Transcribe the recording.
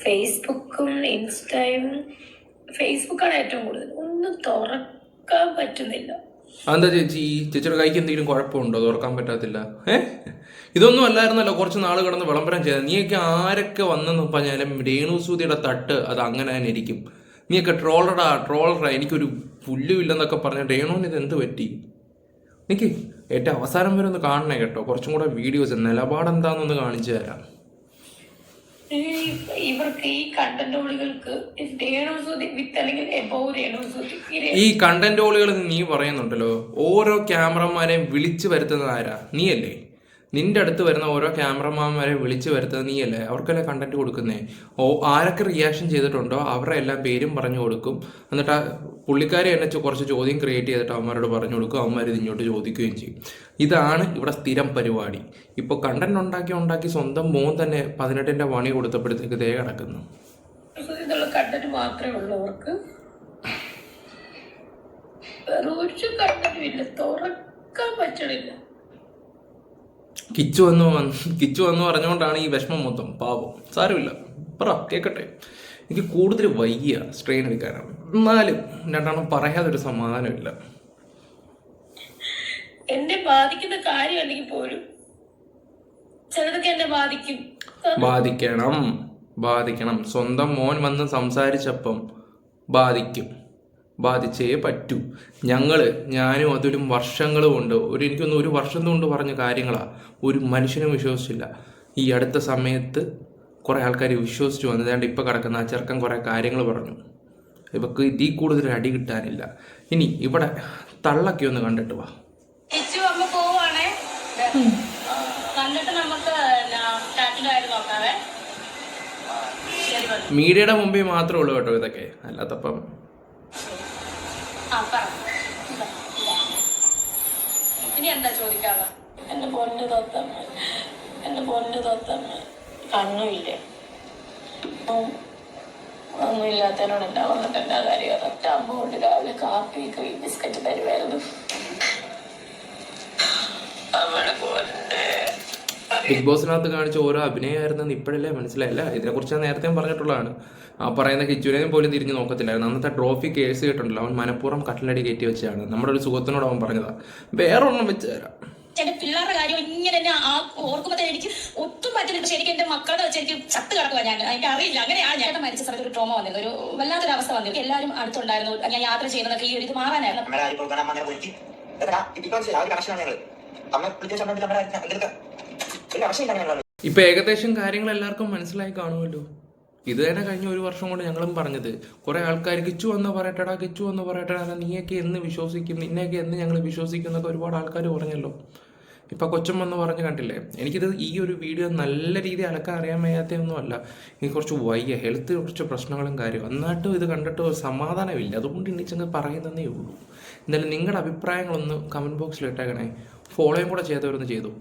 ഫേസ്ബുക്കും ഇൻസ്റ്റയും ഫേസ്ബുക്കാണ് ഏറ്റവും കൂടുതൽ. ഒന്നും തുറക്കാൻ പറ്റുന്നില്ല. എന്താ ചേച്ചിയുടെ കൈക്ക് എന്തെങ്കിലും കുഴപ്പമുണ്ടോ തുറക്കാൻ പറ്റാത്തില്ല? ഇതൊന്നും അല്ലായിരുന്നല്ലോ കുറച്ച് നാൾ കിടന്ന് വിളംബരം ചെയ്തത്. നീയൊക്കെ ആരൊക്കെ വന്നെന്ന് പറഞ്ഞാലും രേണുസൂതിയുടെ തട്ട് അത് അങ്ങനെ തന്നെ ഇരിക്കും. നീയൊക്കെ ട്രോളറാ എനിക്കൊരു പുല്ലുമില്ലെന്നൊക്കെ പറഞ്ഞ രേണുവിന് ഇത് എന്ത് പറ്റി? എനിക്ക് ഏറ്റവും അവസാനം വരെ ഒന്ന് കാണണേ കേട്ടോ. കുറച്ചും കൂടെ വീഡിയോസ് നിലപാടെന്താണെന്നൊന്ന് കാണിച്ചു തരാം. ഇവർക്ക് ഈ കണ്ടന്റോളികൾക്ക് ഈ കണ്ടന്റോളികൾ നീ പറയുന്നുണ്ടല്ലോ, ഓരോ ക്യാമറമാരെയും വിളിച്ചു വരുത്തുന്നത് ആരാ? നീയല്ലേ? നിന്റെ അടുത്ത് വരുന്ന ഓരോ ക്യാമറമാന്മാരെ വിളിച്ചു വരുത്തുന്നത് നീയല്ലേ? അവർക്കല്ലേ കണ്ടന്റ് കൊടുക്കുന്നേ. ആരൊക്കെ റിയാക്ഷൻ ചെയ്തിട്ടുണ്ടോ അവരുടെ എല്ലാം പേരും പറഞ്ഞു കൊടുക്കും. എന്നിട്ട് ആ പുള്ളിക്കാരെ എന്നെ കുറച്ച് ചോദ്യം ക്രിയേറ്റ് ചെയ്തിട്ട് അവന്മാരോട് പറഞ്ഞു കൊടുക്കും. അവന്മാർ ഇത് ഇങ്ങോട്ട് ചോദിക്കുകയും ചെയ്യും. ഇതാണ് ഇവിടെ സ്ഥിരം പരിപാടി. ഇപ്പോൾ കണ്ടന്റ് ഉണ്ടാക്കി സ്വന്തം മോൻ തന്നെ 18ന്റെ പണി കൊടുത്തപ്പോഴത്തേക്ക് ദേ കിടക്കുന്നു. കണ്ടന്റ് മാത്രമേ ഉള്ളവർക്ക് ഒരു കണ്ടന്റും ഇല്ല, തുറക്കാൻ പറ്റണില്ല. കിച്ചു എന്ന് പറഞ്ഞുകൊണ്ടാണ് ഈ വിഷമം മൊത്തം. പാവം. സാരമില്ല, പറ കേൾക്കട്ടെ. എനിക്ക് കൂടുതൽ വയ്യ സ്ട്രെയിൻ എടുക്കാനാണ്. എന്നാലും രണ്ടെണ്ണം പറയാതൊരു സമാധാനമില്ല. എന്നെ ബാധിക്കുന്ന കാര്യം അല്ലെങ്കിൽ പോലും ചിലതൊക്കെ എന്നെ ബാധിക്കണം. സ്വന്തം മോൻ വന്ന് സംസാരിച്ചപ്പം ബാധിച്ചേ പറ്റൂ. ഞാനും അതിലും വർഷങ്ങൾ കൊണ്ട് എനിക്കൊന്ന് ഒരു വർഷം കൊണ്ട് പറഞ്ഞ കാര്യങ്ങളാണ്. ഒരു മനുഷ്യനും വിശ്വസിച്ചില്ല. ഈ അടുത്ത സമയത്ത് കുറേ ആൾക്കാർ വിശ്വസിച്ചു വന്നത്. ഏതാണ്ട് ഇപ്പം കിടക്കുന്ന ആ ചെറുക്കൻ കുറേ കാര്യങ്ങൾ പറഞ്ഞു. ഇവക്ക് ഇതിൽ കൂടുതൽ അടി കിട്ടാനില്ല. ഇനി ഇവിടെ തള്ളൊക്കെ ഒന്ന് കണ്ടിട്ട് വാ. മീഡിയയുടെ മുമ്പിൽ മാത്രമേ ഉള്ളൂ കേട്ടോ ഇതൊക്കെ. അല്ലാത്തപ്പം ഇനി എന്താ ചോദിക്കാതെ? എന്റെ പൊന്നു തോത്തമ്മ കണ്ണുമില്ലേ? ഒന്നും ഇല്ലാത്തതിനോട് വന്നിട്ട് എന്താ കാര്യം? അതൊക്കെ അമ്മ കൊണ്ട് രാവിലെ കാപ്പി ബിസ്ക്കറ്റ് തരുമായിരുന്നു. ബിഗ് ബോസിനകത്ത് കാണിച്ച ഓരോ അഭിനയമായിരുന്നെന്ന് ഇപ്പോഴല്ലേ മനസ്സിലായില്ല. ഇതിനെക്കുറിച്ച് നേരത്തെ പറഞ്ഞിട്ടുള്ളതാണ്. ആ പറയുന്ന കിച്ചുവിനെയും പോലും തിരിഞ്ഞ് നോക്കത്തില്ലായിരുന്നു. അന്നത്തെ ട്രോഫി കേസ് കേട്ടുണ്ടല്ലോ, അവൻ മനഃപൂർവ്വം കട്ടിലടി കയറ്റി വെച്ചാണ്. നമ്മുടെ ഒരു സുഖത്തിനോട് അവൻ പറഞ്ഞതാ. വേറെ ഒന്നും വെച്ച് തരാം. എന്റെ പിള്ളേരുടെ കാര്യം ഇങ്ങനെ തന്നെ ഓർക്കുമ്പോ എനിക്ക് ഒട്ടും പറ്റില്ല. പക്ഷെ എനിക്ക് എന്റെ മക്കളുടെ വെച്ച് എനിക്ക് ചത്ത് കിടക്കുക. എനിക്ക് അറിയില്ല. അങ്ങനെയാണ് ഞാൻ മരിച്ച സമയത്ത് ഒരു ട്രോമ വന്നത്, ഒരു വല്ലാത്തൊരു അവസ്ഥ വന്നത്. എല്ലാവരും അടുത്തുണ്ടായിരുന്നു. ഞാൻ യാത്ര ചെയ്യുന്നതൊക്കെ ഈ ഒരു ഇത് മാറാനായിരുന്നു. ഇപ്പൊ ഏകദേശം കാര്യങ്ങൾ എല്ലാവർക്കും മനസ്സിലായി കാണുമല്ലോ. ഇത് തന്നെ കഴിഞ്ഞ ഒരു വർഷം കൊണ്ട് ഞങ്ങളും പറഞ്ഞത്. കുറെ ആൾക്കാർ കിച്ചു എന്ന് പറയട്ടടാ, നീയൊക്കെ എന്ന് വിശ്വസിക്കും, നിന്നെയൊക്കെ എന്ന് ഞങ്ങൾ വിശ്വസിക്കും എന്നൊക്കെ ഒരുപാട് ആൾക്കാർ പറഞ്ഞല്ലോ. ഇപ്പം കൊച്ചം വന്ന് പറഞ്ഞ് കണ്ടില്ലേ. എനിക്കിത് ഈ ഒരു വീഡിയോ നല്ല രീതിയിൽ അലക്കാൻ അറിയാൻ വയ്യാത്തൊന്നും അല്ല. എനിക്ക് കുറച്ച് വയ്യ, ഹെൽത്ത് കുറച്ച് പ്രശ്നങ്ങളും കാര്യവും. എന്നിട്ടും ഇത് കണ്ടിട്ട് ഒരു സമാധാനമില്ല. അതുകൊണ്ട് എണീച്ചങ്ങ് പറയുന്നതേ ഉള്ളൂ. എന്തായാലും നിങ്ങളുടെ അഭിപ്രായങ്ങളൊന്ന് കമൻറ്റ് ബോക്സിൽ ഇട്ടേക്കണേ. ഫോളോയും കൂടെ ചെയ്തവരൊന്ന് ചെയ്തു.